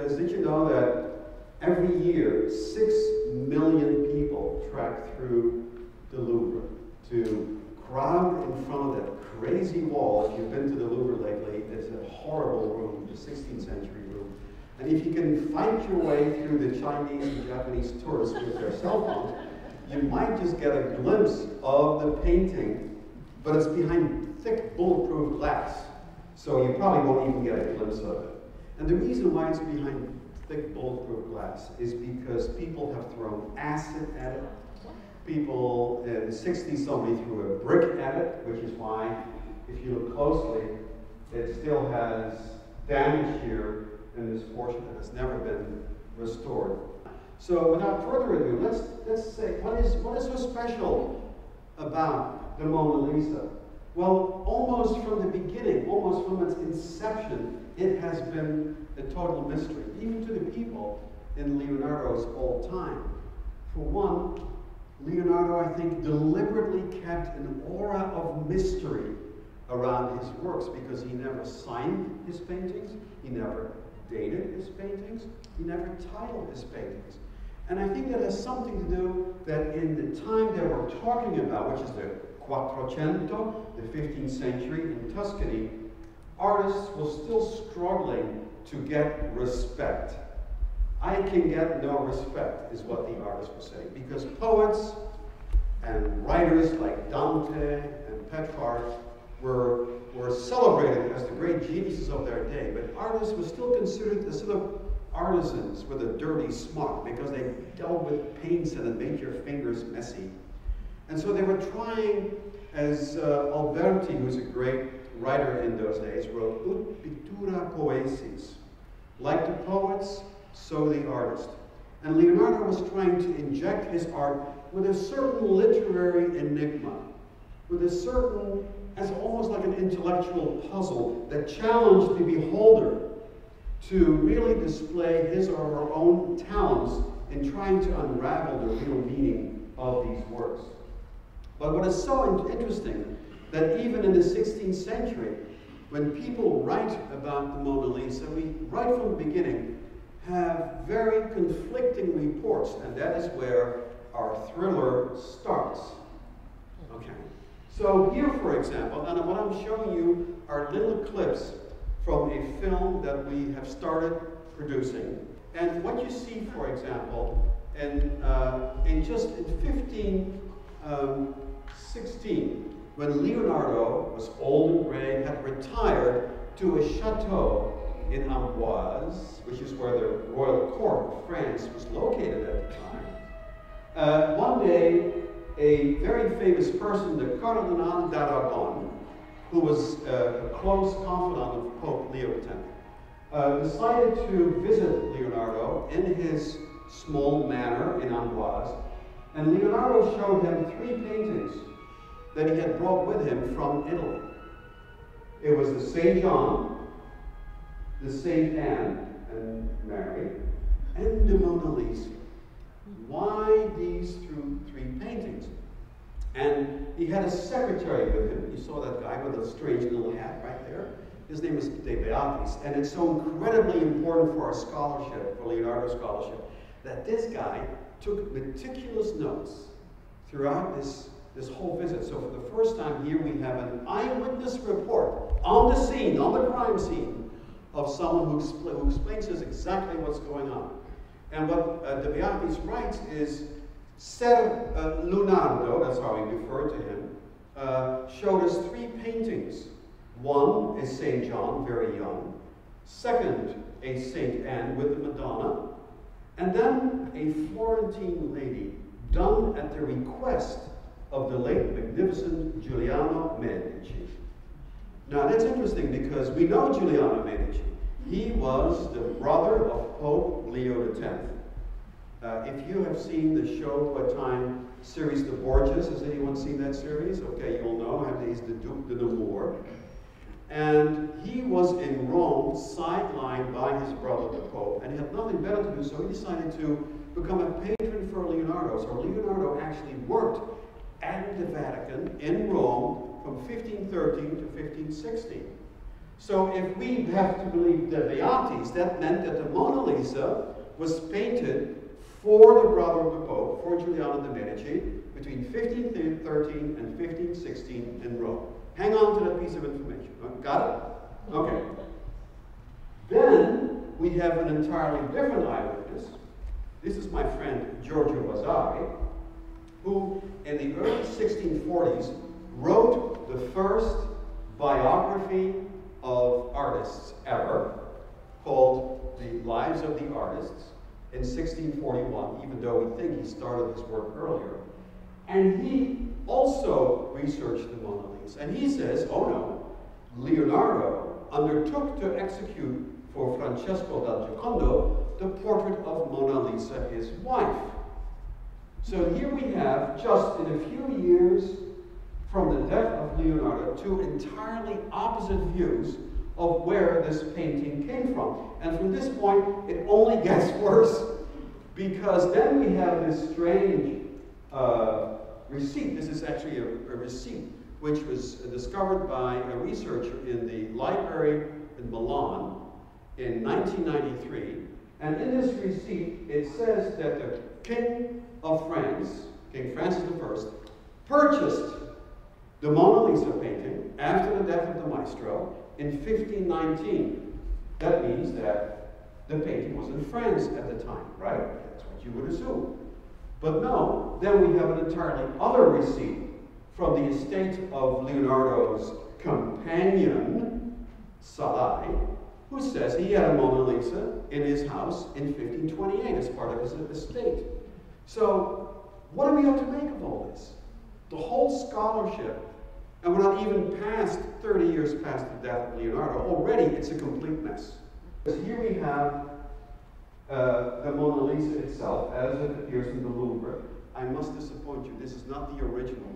because did you know that every year 6 million people trek through the Louvre to crowd in front of that crazy wall? If you've been to the Louvre lately, it's a horrible room, the 16th century room. And if you can fight your way through the Chinese and Japanese tourists with their cell phones, you might just get a glimpse of the painting, but it's behind thick bulletproof glass, so you probably won't even get a glimpse of it. And the reason why it's behind thick bulletproof glass is because people have thrown acid at it. People in the 60s, somebody threw a brick at it, which is why, if you look closely, it still has damage here in this portion that has never been restored. So without further ado, let's say, what is so special about the Mona Lisa? Well, almost from the beginning, almost from its inception, it has been a total mystery, even to the people in Leonardo's old time. For one, Leonardo, I think, deliberately kept an aura of mystery around his works because he never signed his paintings, he never dated his paintings, he never titled his paintings. And I think that has something to do that in the time that we're talking about, which is the Quattrocento, the 15th century in Tuscany, artists were still struggling to get respect. I can get no respect, is what the artists were saying, because poets and writers like Dante and Petrarch were celebrated as the great geniuses of their day, but artists were still considered the sort of artisans with a dirty smut because they dealt with paints and it made your fingers messy. And so they were trying, as Alberti, who's a great writer in those days, wrote, ut pictura poesis. Like the poets, so the artist. And Leonardo was trying to inject his art with a certain literary enigma, with a certain, as almost like an intellectual puzzle that challenged the beholder to really display his or her own talents in trying to unravel the real meaning of these works. But what is so interesting, that even in the 16th century, when people write about the Mona Lisa, we, right from the beginning, have very conflicting reports, and that is where our thriller starts. Okay. So here, for example, and what I'm showing you are little clips from a film that we have started producing. And what you see, for example, in 1516, when Leonardo was old and gray, had retired to a chateau in Amboise, which is where the royal court of France was located at the time. One day, a very famous person, the Cardinal d'Aragon, who was a close confidant of Pope Leo X, decided to visit Leonardo in his small manor in Amboise, and Leonardo showed him 3 paintings that he had brought with him from Italy. It was the St. John, the St. Anne and Mary, and the Mona Lisa. Why these 3 paintings? And he had a secretary with him. You saw that guy with a strange little hat right there. His name is De Beatis, and it's so incredibly important for our scholarship, for Leonardo's scholarship, that this guy took meticulous notes throughout this whole visit. So for the first time here, we have an eyewitness report on the scene, on the crime scene, of someone who explains to us exactly what's going on. And what De Beatis writes is, Leonardo, that's how we refer to him, showed us 3 paintings. One is St. John, very young. Second, a St. Anne with the Madonna. And then a Florentine lady done at the request of the late magnificent Giuliano Medici. Now that's interesting because we know Giuliano Medici. He was the brother of Pope Leo X. If you have seen the show time series The Borgias, has anyone seen that series? Okay, you'll know. He's the Duke de Nemours. And he was in Rome, sidelined by his brother, the Pope, and he had nothing better to do, so he decided to become a patron for Leonardo. So Leonardo actually worked at the Vatican in Rome from 1513 to 1516. So if we have to believe the Beatis, that meant that the Mona Lisa was painted for the brother of the Pope, for Giuliano de' Medici, between 1513 and 1516 in Rome. Hang on to that piece of information. Got it? Okay. Then we have an entirely different eyewitness. This is my friend Giorgio Vasari, who in the early 1640s wrote the first biography of artists ever, called The Lives of the Artists, in 1641, even though we think he started his work earlier. And he also researched the Mona Lisa. And he says, oh no, Leonardo undertook to execute for Francesco dal Giocondo the portrait of Mona Lisa, his wife. So here we have, just in a few years from the death of Leonardo, two entirely opposite views of where this painting came from. And from this point, it only gets worse, because then we have this strange receipt. This is actually a receipt which was discovered by a researcher in the library in Milan in 1993. And in this receipt, it says that the King of France, King Francis I, purchased the Mona Lisa painting after the death of the maestro in 1519. That means that the painting was in France at the time, right? That's what you would assume. But no, then we have an entirely other receipt from the estate of Leonardo's companion, Salai, who says he had a Mona Lisa in his house in 1528 as part of his estate. So what are we to make of all this? The whole scholarship, and we're not even past 30 years past the death of Leonardo, already it's a complete mess. Because here we have the Mona Lisa itself as it appears in the Louvre. I must disappoint you, this is not the original.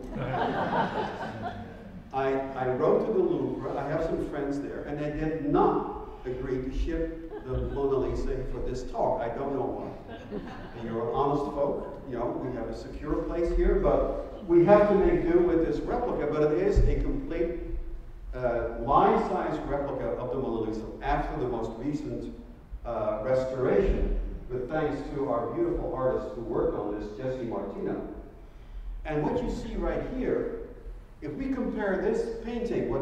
I wrote to the Louvre, I have some friends there, and they did not agree to ship the Mona Lisa for this talk. I don't know why. And you're honest folk, you know, we have a secure place here, but we have to make do with this replica, but it is a complete life-size replica of the Mona Lisa after the most recent restoration, with thanks to our beautiful artist who worked on this, Jesse Martino. And what you see right here, if we compare this painting, what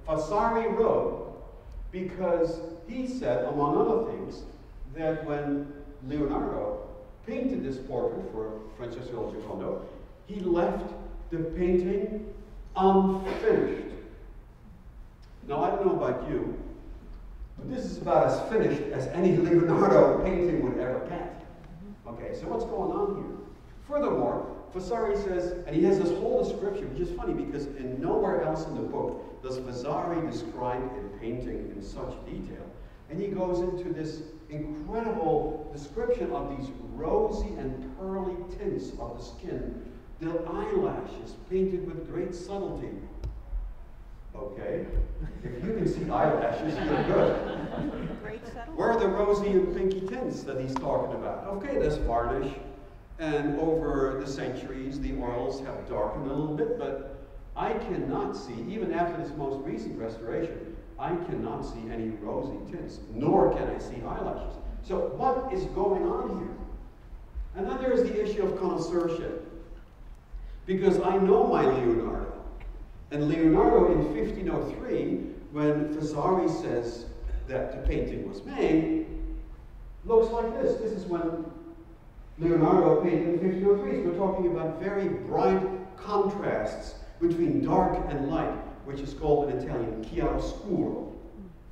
Vasari wrote, because he said, among other things, that when Leonardo painted this portrait for Francesco dal Giocondo, he left the painting unfinished. Now, I don't know about you, but this is about as finished as any Leonardo painting would ever get. Okay, so what's going on here? Furthermore, Vasari says, and he has this whole description, which is funny because in nowhere else in the book does Vasari describe a painting in such detail. And he goes into this incredible description of these rosy and pearly tints of the skin, the eyelashes painted with great subtlety. Okay, if you can see eyelashes, you're good. Great subtlety. Where are the rosy and pinky tints that he's talking about? Okay, there's varnish. And over the centuries, the oils have darkened a little bit, but I cannot see, even after this most recent restoration, I cannot see any rosy tints, nor can I see eyelashes. So what is going on here? And then there is the issue of connoisseurship. Because I know my Leonardo. And Leonardo in 1503, when Vasari says that the painting was made, looks like this. This is when Leonardo painted in 1503. So we're talking about very bright contrasts between dark and light, which is called in Italian chiaroscuro.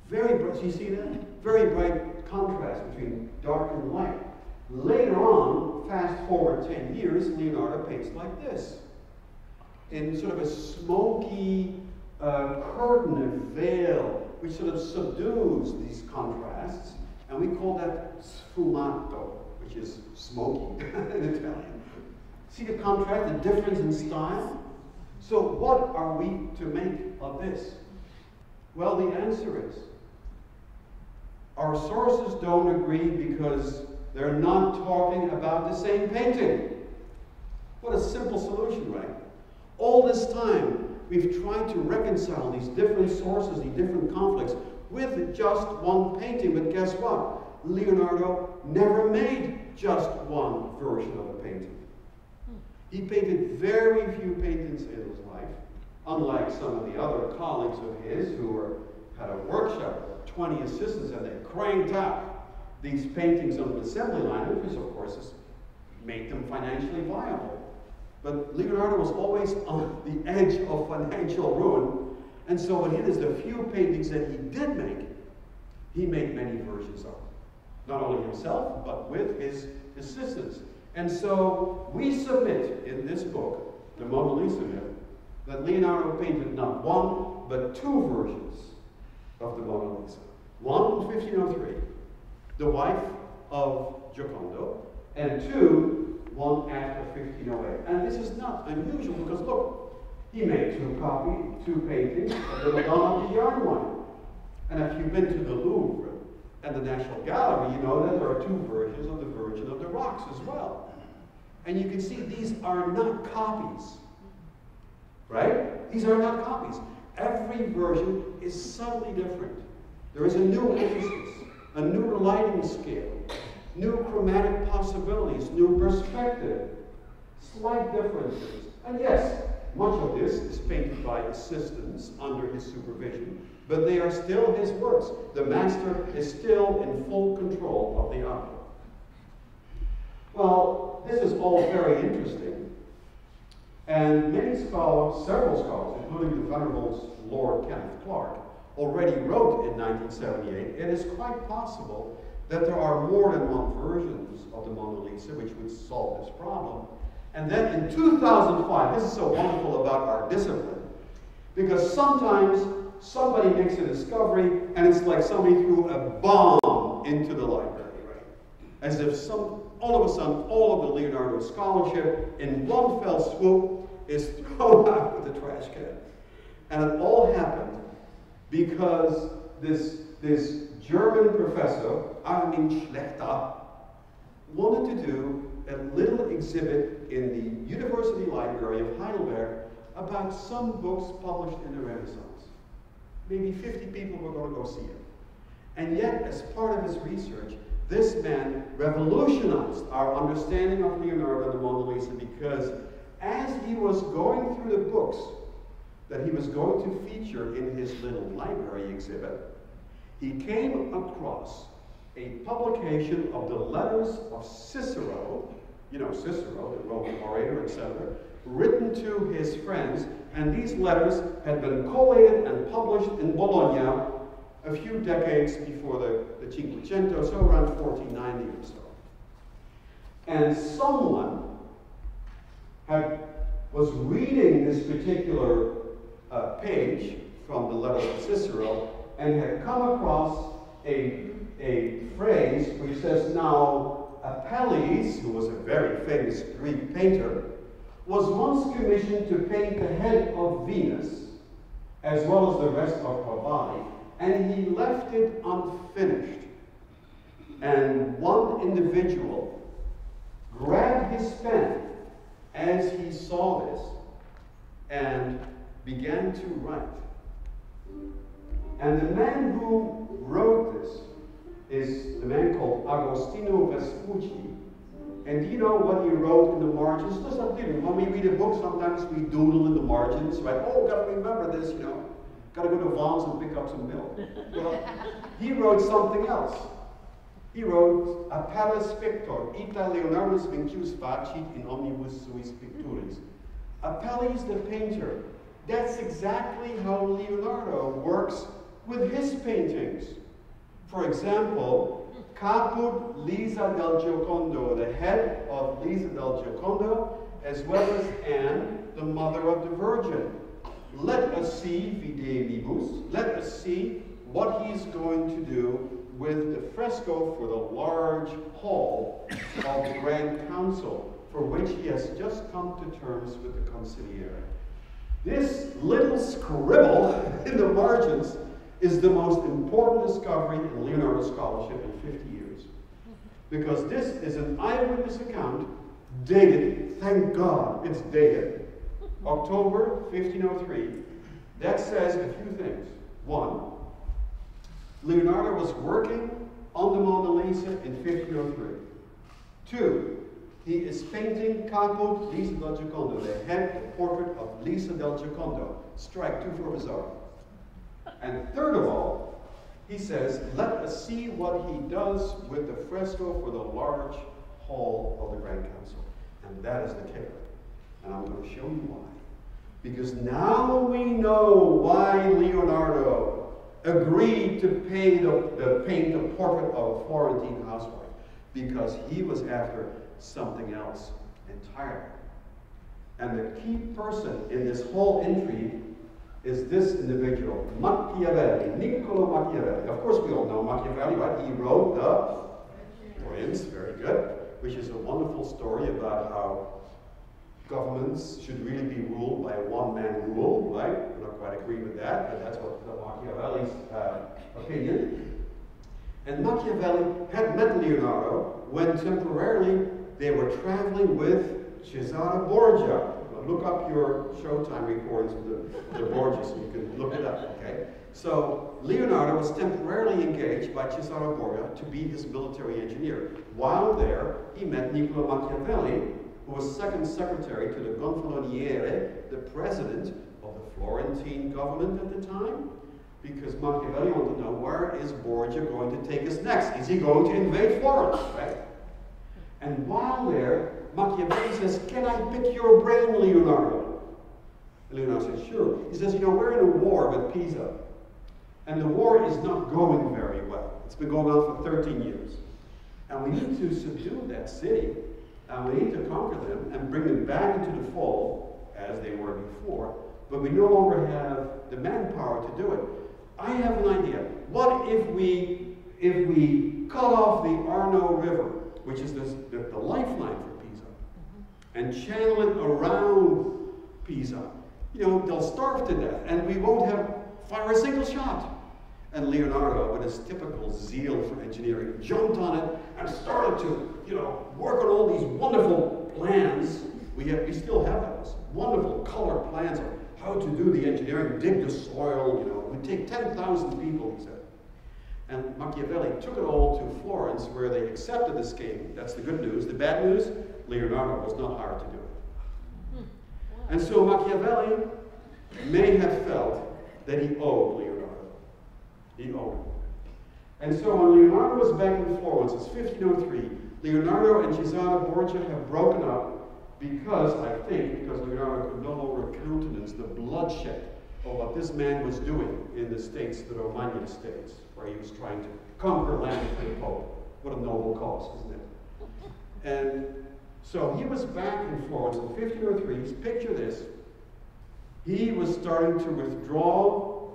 Very bright, so you see that? Very bright contrast between dark and light. Later on, fast forward 10 years, Leonardo paints like this, in sort of a smoky curtain, a veil, which sort of subdues these contrasts, and we call that sfumato, which is smoky in Italian. See the contrast, the difference in style? So what are we to make of this? Well, the answer is, our sources don't agree because they're not talking about the same painting. What a simple solution, right? All this time, we've tried to reconcile these different sources, these different conflicts. with just one painting. But guess what? Leonardo never made just one version of a painting. He painted very few paintings in his life, unlike some of the other colleagues of his who had a workshop with 20 assistants and they cranked out these paintings on the assembly line, which of course made them financially viable. But Leonardo was always on the edge of financial ruin, and so what he did is the few paintings that he did make, he made many versions of. Not only himself, but with his assistants. And so we submit in this book, the Mona Lisa myth, that Leonardo painted not one, but two versions of the Mona Lisa. One in 1503, the wife of Giocondo, and two, one after 1508. And this is not unusual because look, he made two paintings of the Madonna of the Yarn Wine. And if you've been to the Louvre and the National Gallery, you know that there are two versions of the Virgin of the Rocks as well. And you can see these are not copies, right? These are not copies. Every version is subtly different. There is a new emphasis, a new lighting scale, new chromatic possibilities, new perspective, slight differences. And yes, much of this is painted by assistants under his supervision, but they are still his works. The master is still in full control of the object. Well, this is all very interesting, and many scholars, several scholars, including the Venerable Lord Kenneth Clark, already wrote in 1978, it is quite possible that there are more than one versions of the Mona Lisa which would solve this problem. And then in 2005, this is so wonderful about our discipline, because sometimes somebody makes a discovery and it's like somebody threw a bomb into the library, right? As if all of a sudden, all of the Leonardo scholarship in one fell swoop is thrown out with the trash can. And it all happened because this German professor, Armin Schlechter, wanted to do a little exhibit in the University Library of Heidelberg about some books published in the Renaissance. Maybe 50 people were going to go see it. And yet, as part of his research, this man revolutionized our understanding of Leonardo and the Mona Lisa, because as he was going through the books that he was going to feature in his little library exhibit, he came across a publication of the Letters of Cicero, you know Cicero, the Roman orator, etc., written to his friends, and these letters had been collated and published in Bologna a few decades before the Cinquecento, so around 1490 or so. And someone was reading this particular page from the Letters of Cicero and had come across a phrase which says, now Apelles, who was a very famous Greek painter, was once commissioned to paint the head of Venus, as well as the rest of her body, and he left it unfinished. And one individual grabbed his pen as he saw this and began to write. And the man who wrote this is the man called Agostino Vespucci. And do you know what he wrote in the margins? Just like when we read a book, sometimes we doodle in the margins, right? Oh, gotta remember this, you know. Gotta go to Vaughn's and pick up some milk. Well, he wrote something else. He wrote, Apelles pictor, ita Leonardus vincius facit in omnibus suis picturis. Apelles the painter. That's exactly how Leonardo works with his paintings. For example, Caput Lisa del Giocondo, the head of Lisa del Giocondo, as well as Anne, the mother of the Virgin. Let us see, videibus, let us see what he's going to do with the fresco for the large hall of the Grand Council, for which he has just come to terms with the consigliere. This little scribble in the margins is the most important discovery in Leonardo scholarship in 50 years. Because this is an eyewitness account dated, thank God it's dated, October 1503. That says a few things. One, Leonardo was working on the Mona Lisa in 1503. 2, he is painting Capo Lisa del Giocondo, the head portrait of Lisa del Giocondo. Strike 2 for Bizarro. And third of all, he says, let us see what he does with the fresco for the large hall of the Grand Council. And that is the kicker. And I'm going to show you why. Because now we know why Leonardo agreed to paint the portrait of a Florentine housewife. Because he was after something else entirely. And the key person in this whole intrigue is this individual, Machiavelli, Niccolo Machiavelli. Of course, we all know Machiavelli, right? He wrote the Prince, very good, which is a wonderful story about how governments should really be ruled by one-man rule, right? I don't quite agree with that, but that's what Machiavelli's opinion. And Machiavelli had met Leonardo when temporarily they were traveling with Cesare Borgia. Look up your Showtime recordings of the Borgias, and you can look it up, okay? So Leonardo was temporarily engaged by Cesare Borgia to be his military engineer. While there, he met Niccolo Machiavelli, who was second secretary to the Gonfaloniere, the president of the Florentine government at the time, because Machiavelli wanted to know, where is Borgia going to take us next? Is he going to invade Florence, right? And while there, Machiavelli says, can I pick your brain, Leonardo? And Leonardo says, sure. He says, you know, we're in a war with Pisa. And the war is not going very well. It's been going on for 13 years. And we need to subdue that city. And we need to conquer them and bring them back into the fold, as they were before. But we no longer have the manpower to do it. I have an idea. What if we cut off the Arno River, which is the lifeline for Pisa, and channel it around Pisa? You know, they'll starve to death, and we won't fire a single shot. And Leonardo, with his typical zeal for engineering, jumped on it and started to, you know, work on all these wonderful plans. We still have those wonderful color plans of how to do the engineering, dig the soil, you know. It would take 10,000 people, he said. And Machiavelli took it all to Florence, where they accepted the scheme. That's the good news. The bad news, Leonardo was not hired to do it. And so Machiavelli may have felt that he owed Leonardo. He owed him. And so when Leonardo was back in Florence, it's 1503, Leonardo and Cesare Borgia have broken up because Leonardo could no longer countenance the bloodshed of what this man was doing in the states, the Romagna states, where he was trying to conquer land for the Pope. What a noble cause, isn't it? And so he was back in Florence in 1503. Picture this. He was starting to withdraw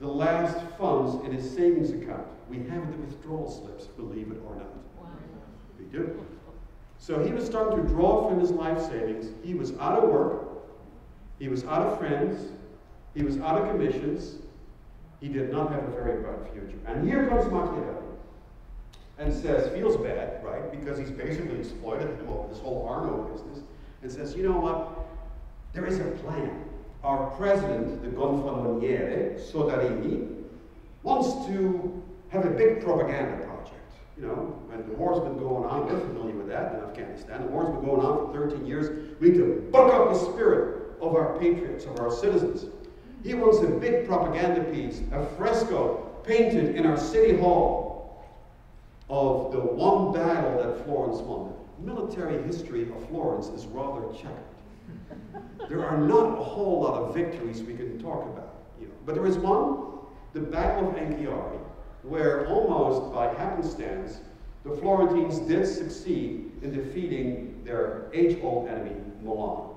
the last funds in his savings account. We have the withdrawal slips, believe it or not. Wow. We do. So he was starting to draw from his life savings. He was out of work. He was out of friends. He was out of commissions. He did not have a very bright future. And here comes Machiavelli and says, feels bad, right? Because he's basically exploited him over this whole Arno business, and says, you know what? There is a plan. Our president, the Gonfaloniere, Soderini, wants to have a big propaganda project. You know, when the war's been going on, we're familiar with that in Afghanistan. The war's been going on for 13 years. We need to buck up the spirit of our patriots, of our citizens. He wants a big propaganda piece, a fresco painted in our city hall of the one battle that Florence won. The military history of Florence is rather checkered. There are not a whole lot of victories we can talk about, you know. But there is one, the Battle of Anghiari, where almost by happenstance, the Florentines did succeed in defeating their age-old enemy, Milan.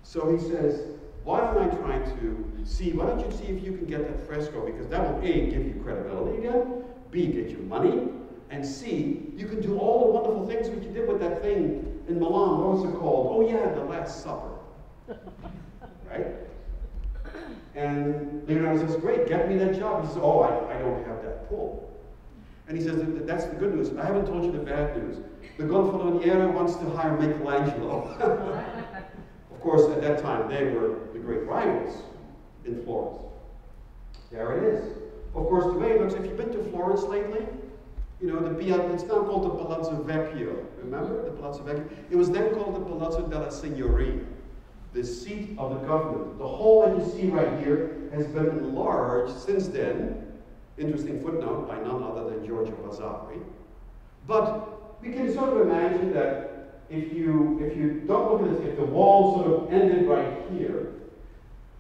So he says, why don't you see if you can get that fresco, because that will A, give you credibility again, B, get you money, and C, you can do all the wonderful things that you did with that thing in Milan. What was it called? Oh yeah, the Last Supper. Right? And Leonardo says, great, get me that job. He says, oh, I don't have that pull. And he says, that's the good news. I haven't told you the bad news. The Gonfaloniere wants to hire Michelangelo. Of course, at that time, they were the great rivals in Florence. There it is. of course, the way it looks, if you've been to Florence lately, you know, it's now called the Palazzo Vecchio. Remember the Palazzo Vecchio? It was then called the Palazzo della Signoria, the seat of the government. The hall that you see right here has been enlarged since then. Interesting footnote by none other than Giorgio Vasari. But we can sort of imagine that if you don't look at this, if the wall sort of ended right here,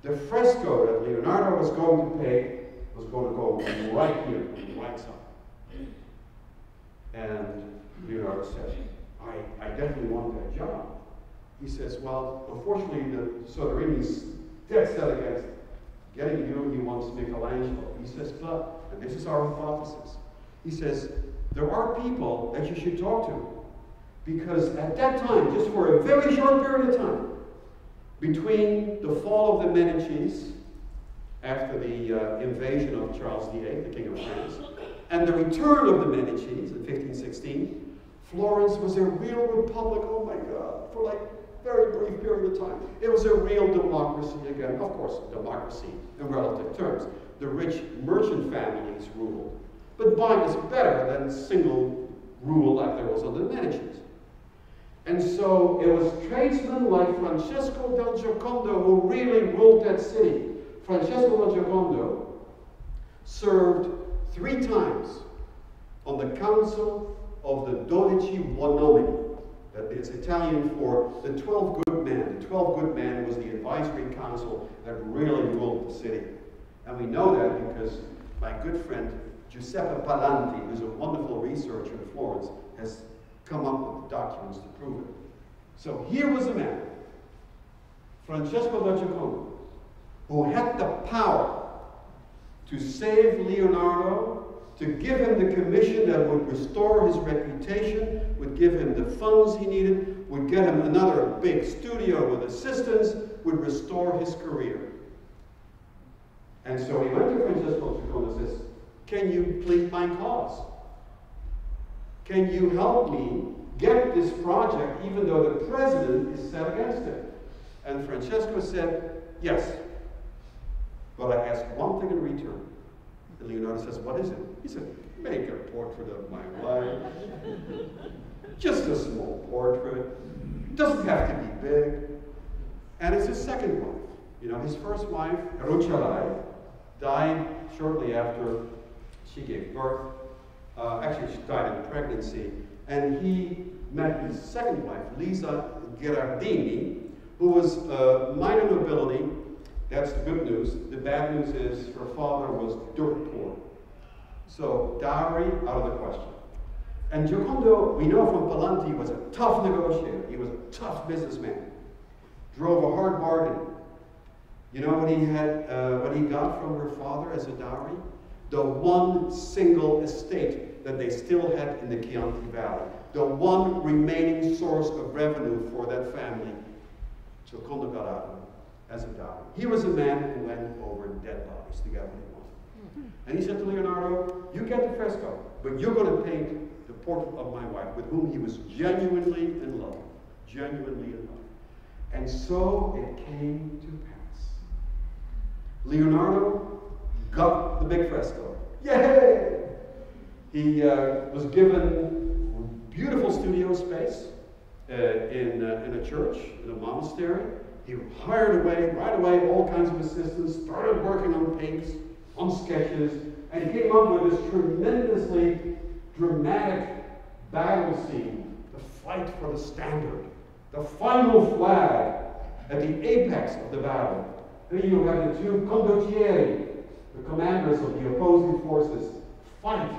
the fresco that Leonardo was going to paint was going to go right here, on the right side. And Leonardo says, I definitely want that job. He says, well, unfortunately, the Soderini's dead set against getting you. He wants Michelangelo. He says, but, and this is our hypothesis, he says, there are people that you should talk to. Because at that time, just for a very short period of time, between the fall of the Medicis, after the invasion of Charles VIII, the King of France, and the return of the Medicis in 1516, Florence was a real republic, oh my God, for like a very brief period of time. It was a real democracy again. Of course, democracy in relative terms. The rich merchant families ruled. But buying is better than single rule like there was under the Medicis. And so it was tradesmen like Francesco del Giocondo who really ruled that city. Francesco del Giocondo served 3 times on the Council of the 12 Buonomini. That is Italian for the 12 good men. The 12 good men was the advisory council that really ruled the city. And we know that because my good friend Giuseppe Palanti, who's a wonderful researcher in Florence, has come up with documents to prove it. So here was a man, Francesco del Giocondo, who had the power to save Leonardo, to give him the commission that would restore his reputation, would give him the funds he needed, would get him another big studio with assistants, would restore his career. And so he went to Francesco del Giocondo and says, can you plead my cause? Can you help me get this project even though the president is set against it? And Francesco said, yes, but I ask one thing in return. And Leonardo says, what is it? He said, make a portrait of my wife. Just a small portrait. Doesn't have to be big. And it's his second wife. You know, his first wife, Rucellai, died shortly after she gave birth. Actually, she died in pregnancy. And he met his second wife, Lisa Gherardini, who was minor nobility. That's the good news. The bad news is her father was dirt poor. So dowry out of the question. And Giocondo, we know from Palanti, was a tough negotiator. He was a tough businessman. Drove a hard bargain. You know what he got from her father as a dowry? The one single estate that they still had in the Chianti Valley. The one remaining source of revenue for that family. Giocondo got out of it as a dowry. He was a man who went over dead bodies to get what he wanted. And he said to Leonardo, you get the fresco, but you're going to paint the portrait of my wife, with whom he was genuinely in love. Genuinely in love. And so it came to pass. Leonardo got the big fresco. Yay! He was given beautiful studio space in a church, in a monastery. He hired right away all kinds of assistants, started working on paints, on sketches, and he came up with this tremendously dramatic battle scene, the fight for the standard, the final flag at the apex of the battle. Then you have the 2 condottieri, the commanders of the opposing forces, fight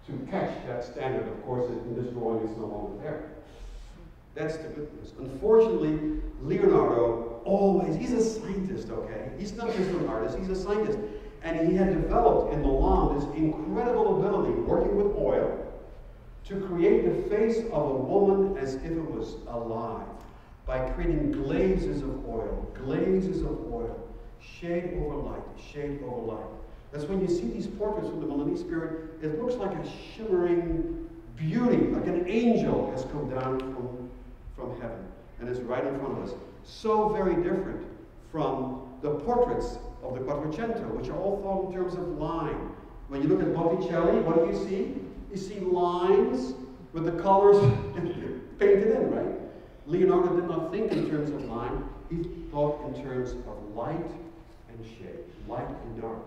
to catch that standard. Of course, in this drawing, it's no longer there. That's the good news. Unfortunately, Leonardo always, he's a scientist, okay? He's not just an artist, he's a scientist. And he had developed in Milan this incredible ability, working with oil, to create the face of a woman as if it was alive, by creating glazes of oil, shade over light, shade over light. That's when you see these portraits from the Milanese period, it looks like a shimmering beauty, like an angel has come down from heaven and is right in front of us. So very different from the portraits of the Quattrocento, which are all thought in terms of line. When you look at Botticelli, what do you see? You see lines with the colors painted in, right? Leonardo did not think in terms of line. He thought in terms of light and shade, light and dark.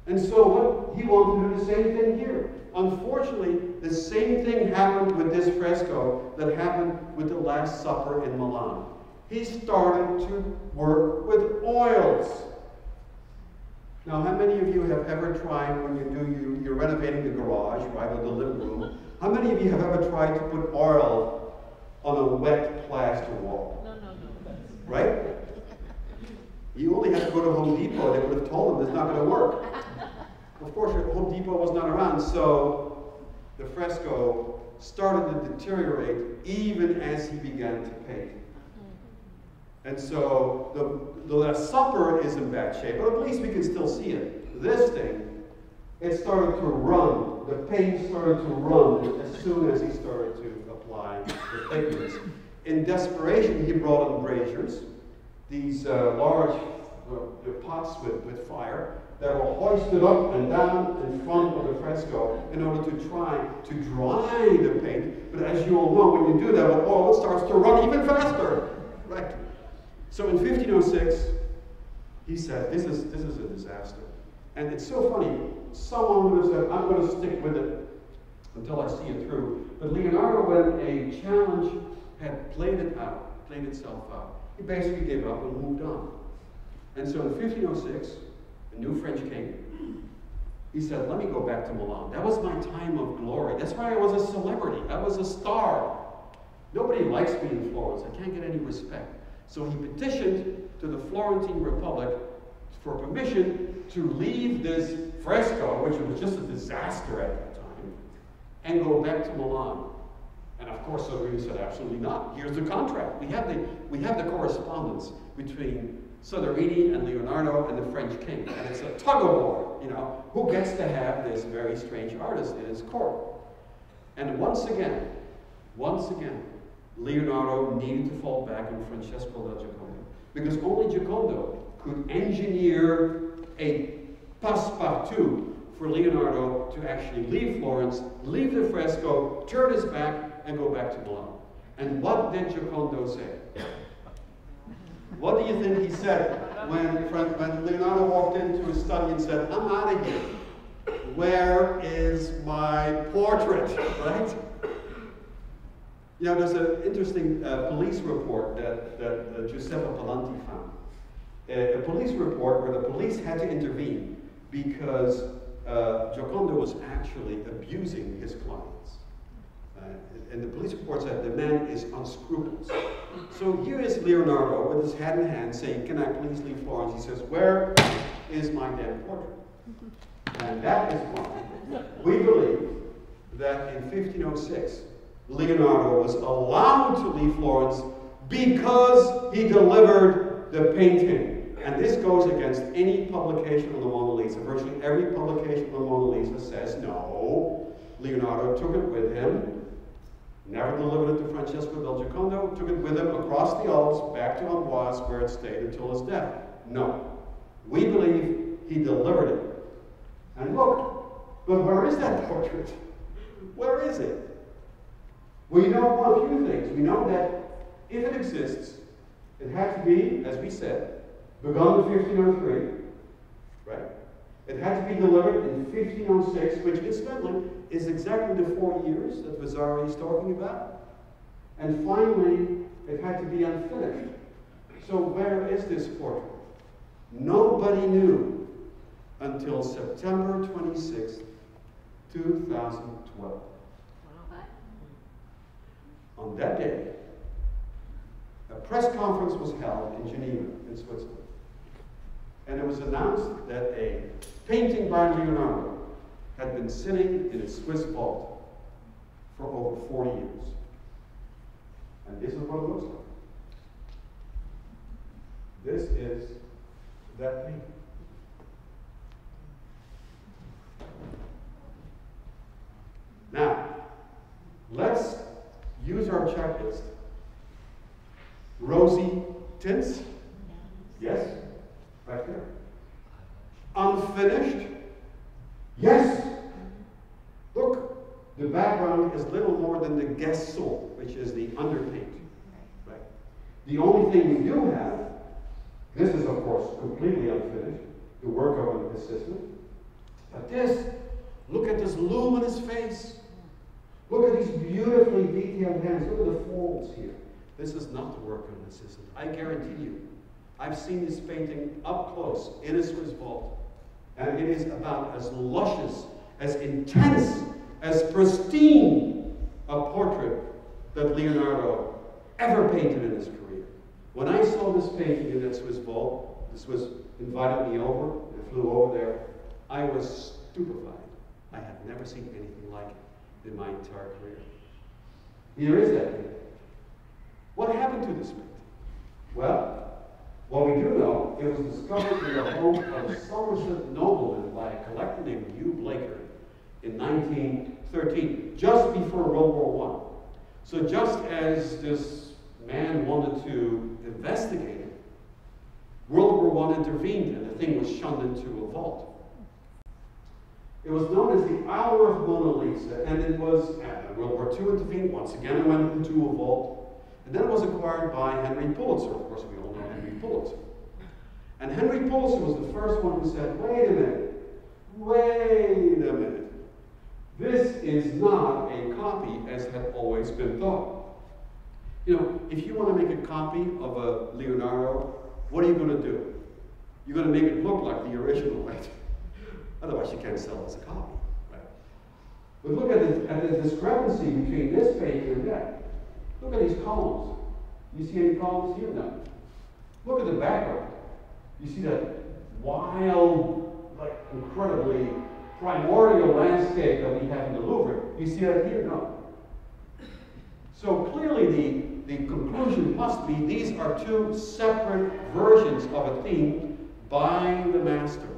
And so what he wanted to do the same thing here. Unfortunately, the same thing happened with this fresco that happened with the Last Supper in Milan. He started to work with oils. Now, how many of you have ever tried, when you're renovating the garage, right, or the living room, how many of you have ever tried to put oil on a wet plaster wall? No. Right? You only had to go to Home Depot. They would have told them it's not going to work. Of course, Home Depot was not around, so the fresco started to deteriorate even as he began to paint. And so the Last Supper is in bad shape, but at least we can still see it. This thing, it started to run. The paint started to run as soon as he started to apply the pigments. In desperation, he brought in braziers, these large pots with fire that were hoisted up and down in front of the fresco in order to try to dry the paint. But as you all know, when you do that with oil, it starts to run even faster. Right? So in 1506, he said, this is a disaster. And it's so funny, someone would have said, I'm going to stick with it until I see it through. But Leonardo, when a challenge had played itself out, he basically gave up and moved on. And so in 1506, a new French king, he said, let me go back to Milan. That was my time of glory. That's why I was a celebrity. I was a star. Nobody likes me in Florence. I can't get any respect. So he petitioned to the Florentine Republic for permission to leave this fresco, which was just a disaster at that time, and go back to Milan. And of course, Soderini said, absolutely not. Here's the contract. We have the correspondence between Soderini and Leonardo and the French king. And it's a tug of war, you know, who gets to have this very strange artist in his court. And once again, Leonardo needed to fall back on Francesco da Giocondo, because only Giocondo could engineer a passe-partout for Leonardo to actually leave Florence, leave the fresco, turn his back, and go back to Milan. And what did Giocondo say? What do you think he said when Leonardo walked into his study and said, I'm out of here. Where is my portrait, right? You know, there's an interesting police report that Giuseppe Pallanti found. A police report where the police had to intervene because Giocondo was actually abusing his clients. And the police report said the man is unscrupulous. So here is Leonardo with his hat in hand saying, can I please leave Florence? He says, where is my damn portrait? And that is why we believe that in 1506, Leonardo was allowed to leave Florence because he delivered the painting. And this goes against any publication of the Mona Lisa. Virtually every publication of the Mona Lisa says, no, Leonardo took it with him, never delivered it to Francesco del Giocondo, took it with him across the Alps back to Amboise, where it stayed until his death. No. We believe he delivered it. And look, but where is that portrait? Where is it? We know a few things. We know that if it exists, it had to be, as we said, begun in 1503, right? It had to be delivered in 1506, which incidentally is exactly the 4 years that Vasari is talking about. And finally, it had to be unfinished. So where is this portrait? Nobody knew until September 26, 2012. On that day, a press conference was held in Geneva, in Switzerland. And it was announced that a painting by Leonardo had been sitting in a Swiss vault for over 40 years. And this is what it looks like. This is that painting. Now, let's use our checklist. Rosy tints? Yes? back there. Unfinished? Yes! Look, the background is little more than the gesso, which is the underpaint. Right? The only thing we do have, this is of course completely unfinished, the work of an assistant. But this, look at this luminous face. Look at these beautifully detailed hands. Look at the folds here. This is not the work of an assistant. I guarantee you. I've seen this painting up close in a Swiss vault. And it is about as luscious, as intense, as pristine a portrait that Leonardo ever painted in his career. When I saw this painting in that Swiss vault, the Swiss invited me over, I flew over there, I was stupefied. I had never seen anything like it in my entire career. Here is that painting. What happened to this painting? Well, what we do know, it was discovered in the home of a Somerset nobleman by a collector named Hugh Blaker in 1913, just before World War I. So just as this man wanted to investigate it, World War I intervened and the thing was shunned into a vault. It was known as the Hour of Mona Lisa, and it was, World War II intervened, once again it went into a vault, and then it was acquired by Henry Pulitzer. Of course, we all know Henry Pulitzer. And Henry Pulitzer was the first one who said, wait a minute. This is not a copy as had always been thought. You know, if you want to make a copy of a Leonardo, what are you going to do? You're going to make it look like the original, right? Otherwise you can't sell it as a copy, right? But look at the discrepancy between this painting and that. Look at these columns. You see any columns here? No. Look at the background. You see that wild, like incredibly primordial landscape that we have in the Louvre. You see that here? No. So clearly the conclusion must be these are two separate versions of a theme by the master.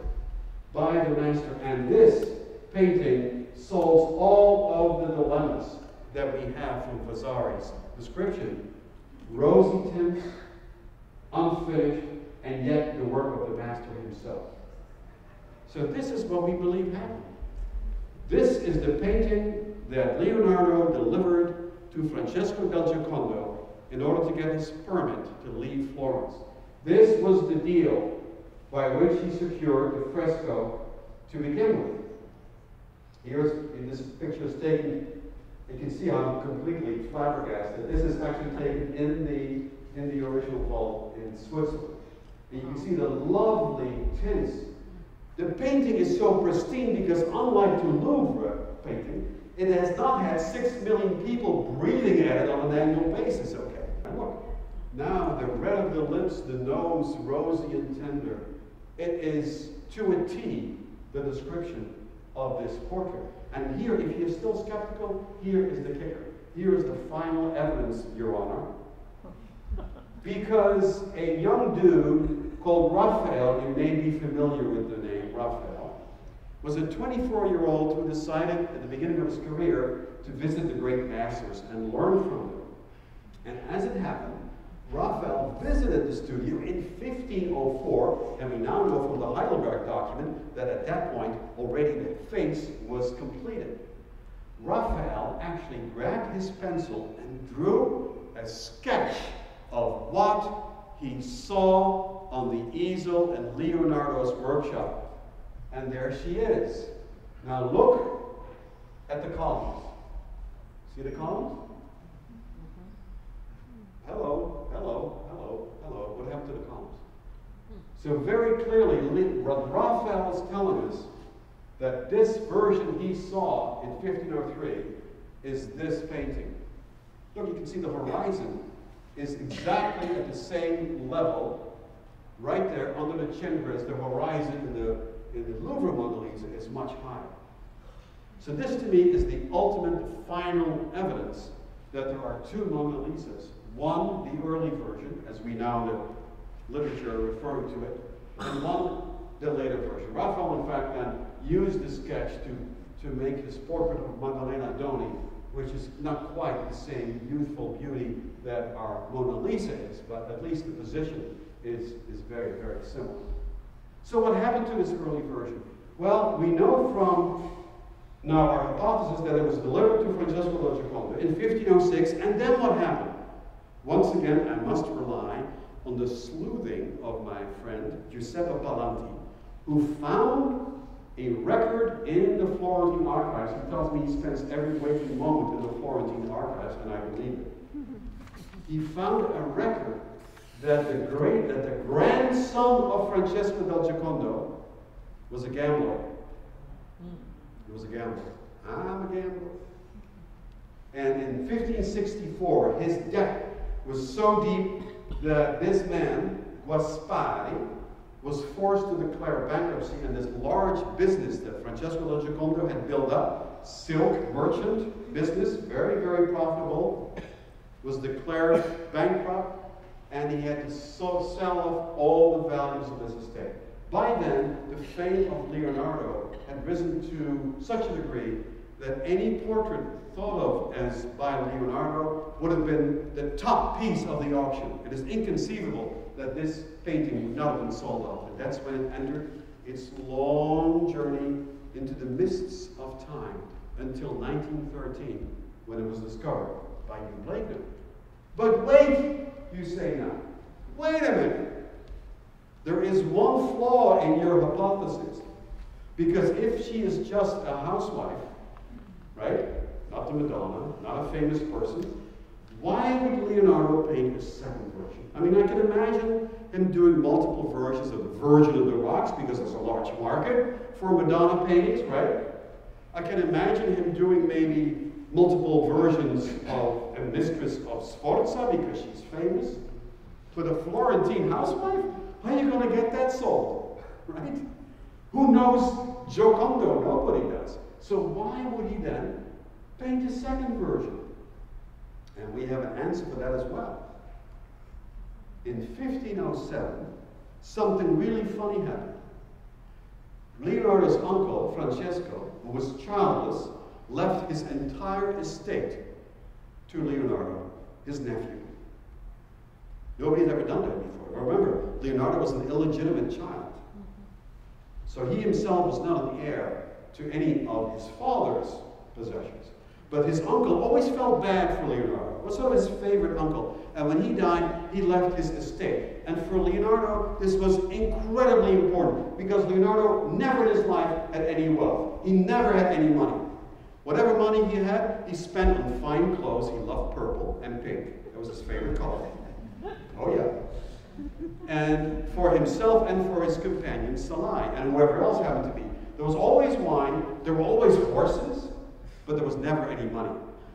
By the master. And this painting solves all of the dilemmas that we have from Vasari's description. Rosy tints, unfinished, and yet the work of the master himself. So this is what we believe happened. This is the painting that Leonardo delivered to Francesco del Giocondo in order to get his permit to leave Florence. This was the deal by which he secured the fresco to begin with. Here's, in this picture is taken, you can see I'm completely flabbergasted. This is actually taken in the original vault in Switzerland. And you can see the lovely tints. The painting is so pristine because unlike the Louvre painting, it has not had 6 million people breathing at it on an annual basis, okay? And look, now the red of the lips, the nose, rosy and tender. It is to a T the description of this portrait. And here, if you're still skeptical, here is the kicker. Here is the final evidence, Your Honor. Because a young dude called Raphael, you may be familiar with the name Raphael, was a 24-year-old who decided at the beginning of his career to visit the great masters and learn from them. And as it happened, Raphael visited the studio in 1504, and we now know from the Heidelberg document that at that point already the face was completed. Raphael actually grabbed his pencil and drew a sketch of what he saw on the easel in Leonardo's workshop. And there she is. Now look at the columns. See the columns? Hello, hello, hello, hello. What happened to the columns? So very clearly, Raphael is telling us that this version he saw in 1503 is this painting. Look, you can see the horizon is exactly at the same level, right there under the chin, whereas the horizon in the Louvre Mona Lisa is much higher. So this to me is the ultimate final evidence that there are two Mona Lisas. One, the early version, as we now the literature are referring to it, and one, the later version. Raphael, in fact, then used the sketch to make his portrait of Maddalena Doni, which is not quite the same youthful beauty that our Mona Lisa is, but at least the position is very, very similar. So what happened to this early version? Well, we know from now our hypothesis that it was delivered to Francesco del Giocondo in 1506, and then what happened? Once again, I must rely on the sleuthing of my friend Giuseppe Palanti, who found a record in the Florentine archives. He tells me he spends every waking moment in the Florentine archives, and I believe it. He found a record that the grandson of Francesco del Giocondo was a gambler. He was a gambler. I'm a gambler. And in 1564, his debt was so deep that this man, Guaspari, was forced to declare bankruptcy, and this large business that Francesco del Giocondo had built up, silk merchant business, very, very profitable, was declared bankrupt, and he had to sell off all the values of his estate. By then, the fame of Leonardo had risen to such a degree that any portrait thought of as by Leonardo would have been the top piece of the auction. It is inconceivable that this painting would not have been sold off. And that's when it entered its long journey into the mists of time until 1913, when it was discovered by Hugh Blakeney. But wait, you say now. Wait a minute. There is one flaw in your hypothesis. Because if she is just a housewife, right? Not the Madonna, not a famous person, why would Leonardo paint a second version? I mean, I can imagine him doing multiple versions of the Virgin of the Rocks, because there's a large market for Madonna paintings, right? I can imagine him doing maybe multiple versions of a Mistress of Sforza, because she's famous. But a Florentine housewife? How are you going to get that sold, right? Who knows Giocondo? Nobody does. So why would he then paint a second version? And we have an answer for that as well. In 1507, something really funny happened. Leonardo's uncle, Francesco, who was childless, left his entire estate to Leonardo, his nephew. Nobody had ever done that before. Remember, Leonardo was an illegitimate child. So he himself was not an heir to any of his father's possessions. But his uncle always felt bad for Leonardo. Was sort of his favorite uncle. And when he died, he left his estate. And for Leonardo, this was incredibly important, because Leonardo never in his life had any wealth. He never had any money. Whatever money he had, he spent on fine clothes. He loved purple and pink. That was his favorite color. Oh yeah. And for himself and for his companion, Salai, and whoever else happened to be. There was always wine, there were always horses, but there was never any money.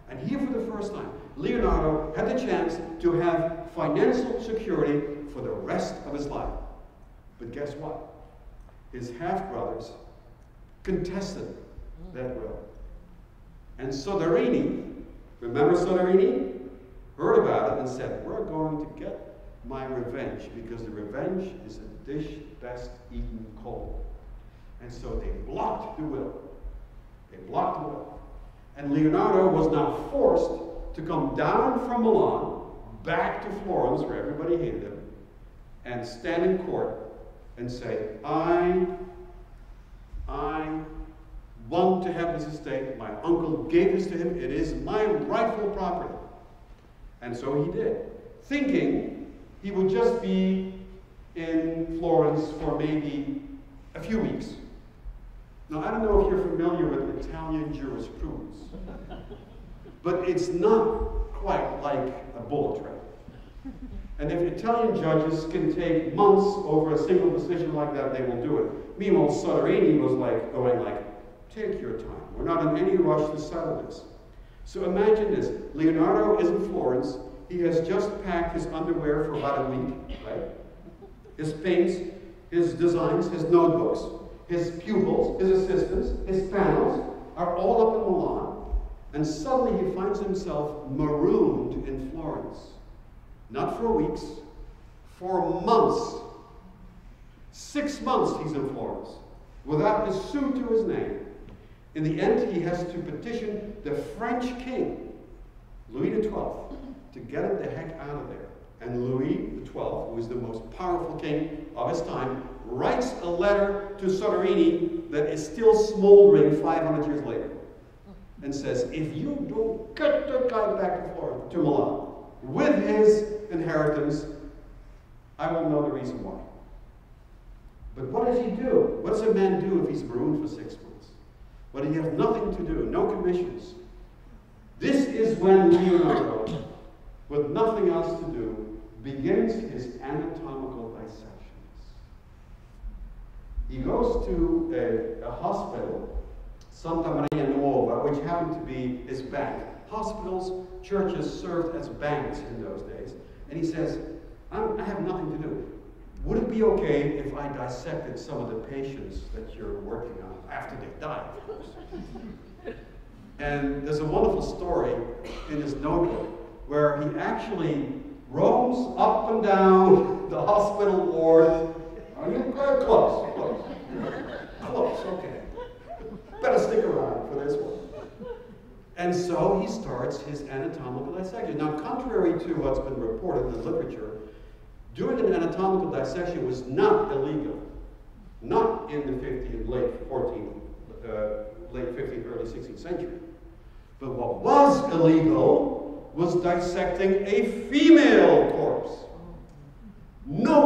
And here for the first time, Leonardo had the chance to have financial security for the rest of his life. But guess what? His half-brothers contested that will. And Soderini, remember Soderini? Heard about it and said, we're going to get my revenge, because the revenge is a dish best eaten cold. And so they blocked the will. They blocked the will. And Leonardo was now forced to come down from Milan back to Florence, where everybody hated him, and stand in court and say, I want to have this estate. My uncle gave this to him. It is my rightful property. And so he did, thinking he would just be in Florence for maybe a few weeks. Now, I don't know if you're familiar with Italian jurisprudence, but it's not quite like a bullet train. And if Italian judges can take months over a single decision like that, they will do it. Meanwhile, Soderini was going like, take your time. We're not in any rush to settle this. So imagine this. Leonardo is in Florence. He has just packed his underwear for about a week, right? His paints, his designs, his notebooks, his pupils, his assistants, his panels are all up in Milan. And suddenly he finds himself marooned in Florence. Not for weeks, for months. 6 months he's in Florence, without a sou to his name. In the end, he has to petition the French king, Louis XII, to get him the heck out of there. And Louis XII, who is the most powerful king of his time, writes a letter to Soderini that is still smoldering 500 years later, and says, if you don't get the guy back to Florida, to Milan, with his inheritance, I will know the reason why. But what does he do? What does a man do if he's marooned for 6 months? Well, he has nothing to do, no commissions. This is when Leonardo, with nothing else to do, begins his anatomical dissections. He goes to a hospital, Santa Maria Nuova, which happened to be his bank. Hospitals, churches served as banks in those days. And he says, I have nothing to do. Would it be okay if I dissected some of the patients that you're working on after they die, of course? And there's a wonderful story in his notebook where he actually roams up and down the hospital ward. Are you close? Close. Close, okay. Better stick around for this one. And so he starts his anatomical dissection. Now, contrary to what's been reported in the literature, doing an anatomical dissection was not illegal. Not in the late 15th, early 16th century. But what was illegal was dissecting a female corpse. No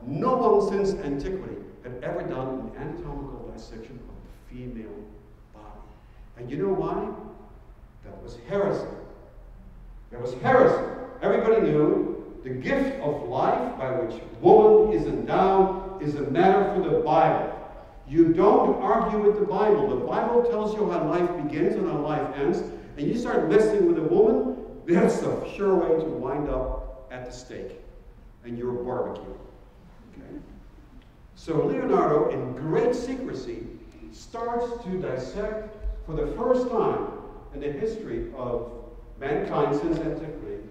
one since antiquity had ever done an anatomical dissection of a female body. And you know why? That was heresy. That was heresy. Everybody knew the gift of life by which woman is endowed is a matter for the Bible. You don't argue with the Bible. The Bible tells you how life begins and how life ends, and you start messing with a woman, that's a sure way to wind up at the stake and your barbecue. Okay? So Leonardo, in great secrecy, starts to dissect for the first time in the history of mankind since antiquity.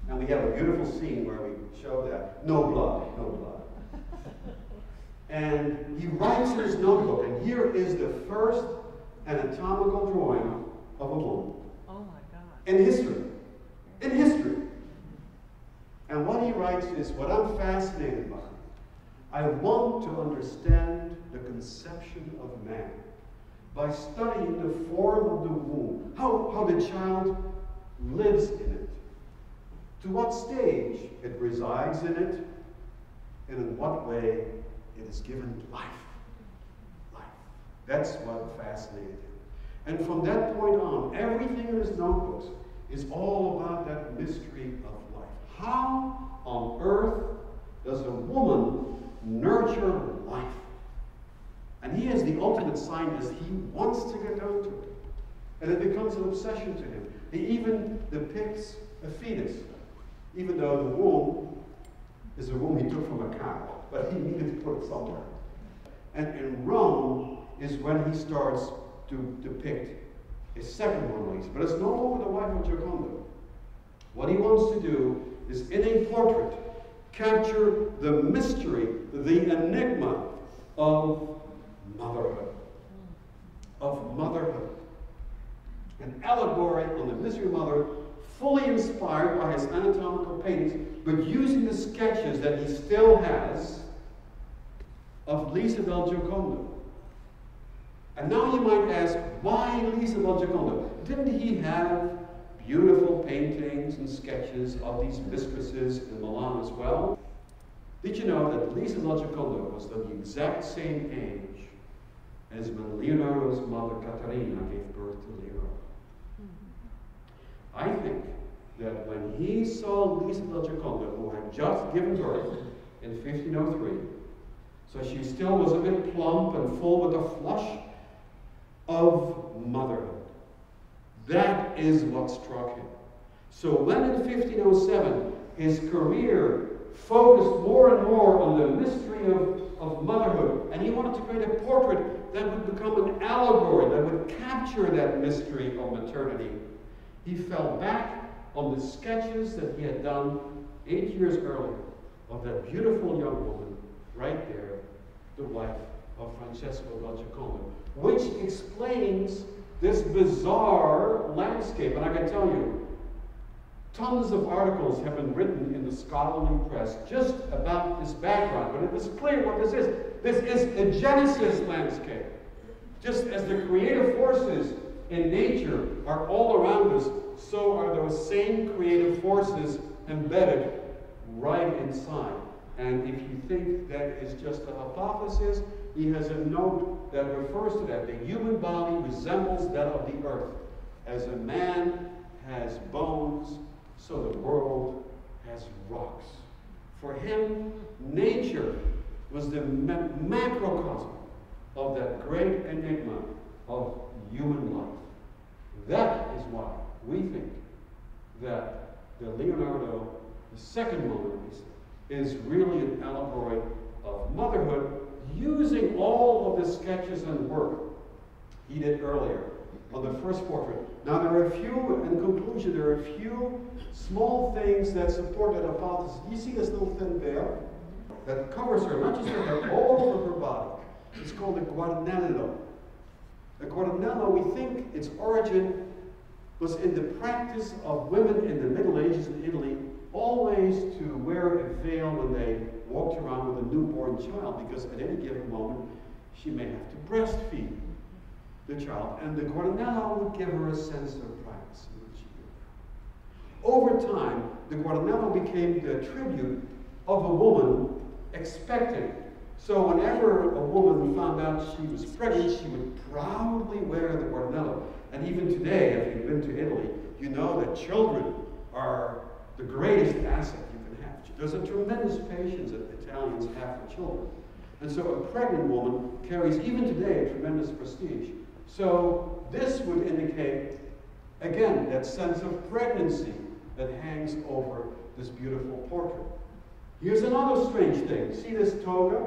And we have a beautiful scene where we show that. No blood, no blood. And he writes in his notebook, and here is the first anatomical drawing of a woman. Oh my God. In history. In history. And what he writes is what I'm fascinated by. I want to understand the conception of man by studying the form of the womb, how the child lives in it, to what stage it resides in it, and in what way it is given life. Life. That's what fascinated him. And from that point on, everything in his notebooks is all about that mystery of life. How on earth does a woman nurture life? And he is the ultimate scientist. He wants to get down to it. And it becomes an obsession to him. He even depicts a fetus, even though the womb is a womb he took from a cow, but he needed to put it somewhere. And in Rome is when he starts to depict his second Mona Lisa. But it's no longer the wife of Gioconda. What he wants to do is, in a portrait, capture the mystery, the enigma of motherhood. Of motherhood. An allegory on the mystery of motherhood, fully inspired by his anatomical paintings, but using the sketches that he still has of Lisa del Giocondo. And now you might ask, why Lisa del Giocondo? Didn't he have beautiful paintings and sketches of these mistresses in Milan as well? Did you know that Lisa del Giocondo was the exact same age as when Leonardo's mother Caterina gave birth to Leonardo? I think that when he saw Lisa del Giocondo, who had just given birth in 1503, so she still was a bit plump and full with a flush of motherhood. That is what struck him. So when in 1507 his career focused more and more on the mystery of motherhood, and he wanted to create a portrait that would become an allegory, that would capture that mystery of maternity, he fell back on the sketches that he had done 8 years earlier of that beautiful young woman right there, the wife of Francesco del Giocondo, which explains this bizarre landscape. And I can tell you, Tons of articles have been written in the scholarly press just about this background, but it is clear what this is. This is a Genesis landscape. Just as the creative forces in nature are all around us, so are those same creative forces embedded right inside. And if you think that is just a hypothesis, he has a note that refers to that. The human body resembles that of the earth. As a man has bones, so the world has rocks. For him, nature was the macrocosm of that great enigma of human life. That is why we think that the Leonardo, the second Mona Lisa, is really an allegory of motherhood, using all of the sketches and work he did earlier on the first portrait. Now there are a few, in conclusion, there are a few small things that support that hypothesis. You see this little thin veil that covers her, not just her head, all over her body. It's called the guarnello. The guarnello, we think its origin was in the practice of women in the Middle Ages in Italy always to wear a veil when they walked around with a newborn child, because at any given moment she may have to breastfeed the child, and the guarnello would give her a sense of privacy. Over time, the guarnello became the tribute of a woman expecting. So whenever a woman found out she was pregnant, she would proudly wear the guarnello. And even today, if you've been to Italy, you know that children are the greatest asset you can have. There's a tremendous patience that Italians have for children. And so a pregnant woman carries, even today, a tremendous prestige. So this would indicate, again, that sense of pregnancy that hangs over this beautiful portrait. Here's another strange thing. See this toga?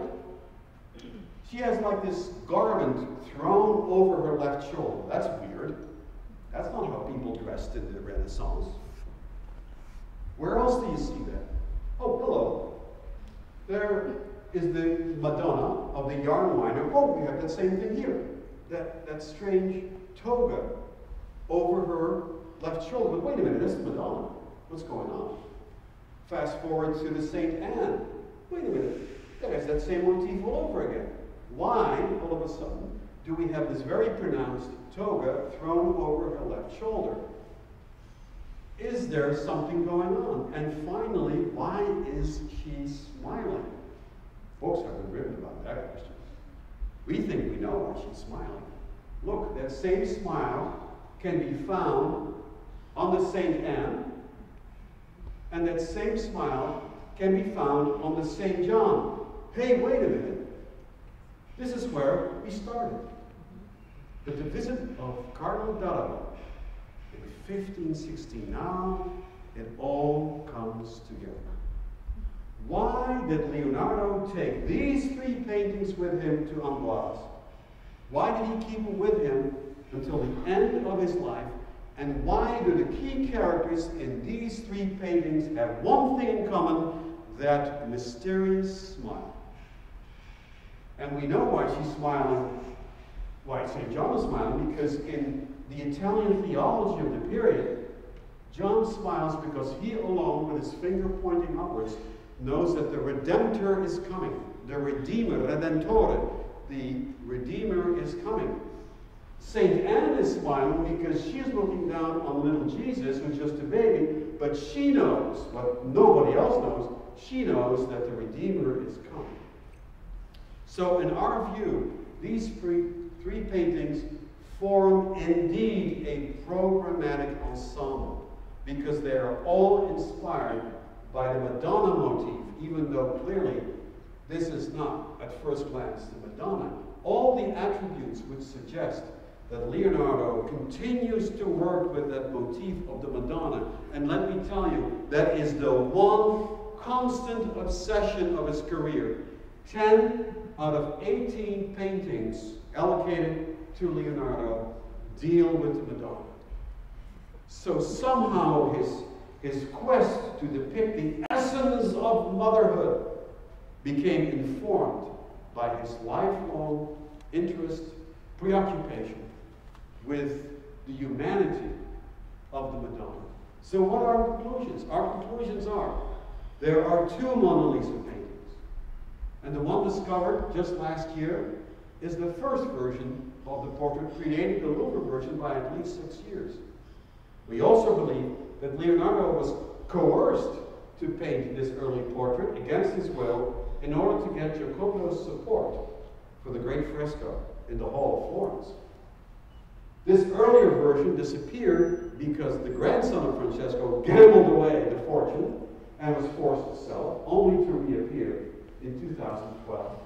She has like this garment thrown over her left shoulder. That's weird. That's not how people dressed in the Renaissance. Where else do you see that? Oh, hello. There is the Madonna of the yarn winder. Oh, we have that same thing here. That strange toga over her left shoulder. But wait a minute, that's the Madonna. What's going on? Fast forward to the Saint Anne. Wait a minute, there's that same motif all over again. Why, all of a sudden, do we have this very pronounced toga thrown over her left shoulder? Is there something going on? And finally, why is she smiling? Books have been written about that question. We think we know why she's smiling. Look, that same smile can be found on the Saint Anne, and that same smile can be found on the St. John. Hey, wait a minute. This is where we started. But the visit of Cardinal D'Arabo in 1560, now it all comes together. Why did Leonardo take these three paintings with him to Amboise? Why did he keep them with him until the end of his life? And why do the key characters in these three paintings have one thing in common, that mysterious smile? And we know why she's smiling, why St. John is smiling, because in the Italian theology of the period, John smiles because he alone, with his finger pointing upwards, knows that the Redemptor is coming. The Redeemer, Redentore, the Redeemer is coming. St. Anne is smiling because she's looking down on little Jesus, who's just a baby, but she knows what nobody else knows. She knows that the Redeemer is coming. So in our view, these three paintings form indeed a programmatic ensemble, because they are all inspired by the Madonna motif, even though clearly this is not, at first glance, the Madonna. All the attributes would suggest that Leonardo continues to work with that motif of the Madonna. And let me tell you, that is the one constant obsession of his career. 10 out of 18 paintings allocated to Leonardo deal with the Madonna. So somehow his quest to depict the essence of motherhood became informed by his lifelong interest, preoccupation with the humanity of the Madonna. So what are our conclusions? Our conclusions are, there are two Mona Lisa paintings. And the one discovered just last year is the first version of the portrait, creating the Louvre version by at least 6 years. We also believe that Leonardo was coerced to paint this early portrait against his will in order to get Jacopo's support for the great fresco in the Hall of Florence. This earlier version disappeared because the grandson of Francesco gambled away the fortune and was forced to sell, only to reappear in 2012.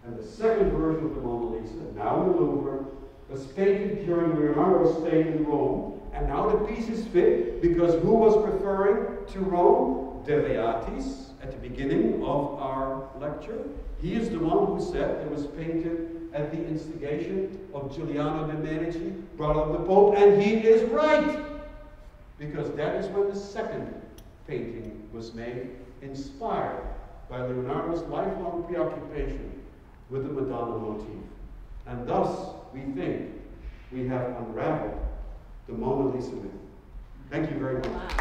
And the second version of the Mona Lisa, now in the Louvre, was painted during Leonardo's stay in Rome, and now the piece is fit because who was referring to Rome? De Beatis, at the beginning of our lecture. He is the one who said it was painted at the instigation of Giuliano de' Medici, brother of the Pope, and he is right! Because that is when the second painting was made, inspired by Leonardo's lifelong preoccupation with the Madonna motif. And thus, we think we have unraveled the Mona Lisa myth. Thank you very much. Wow.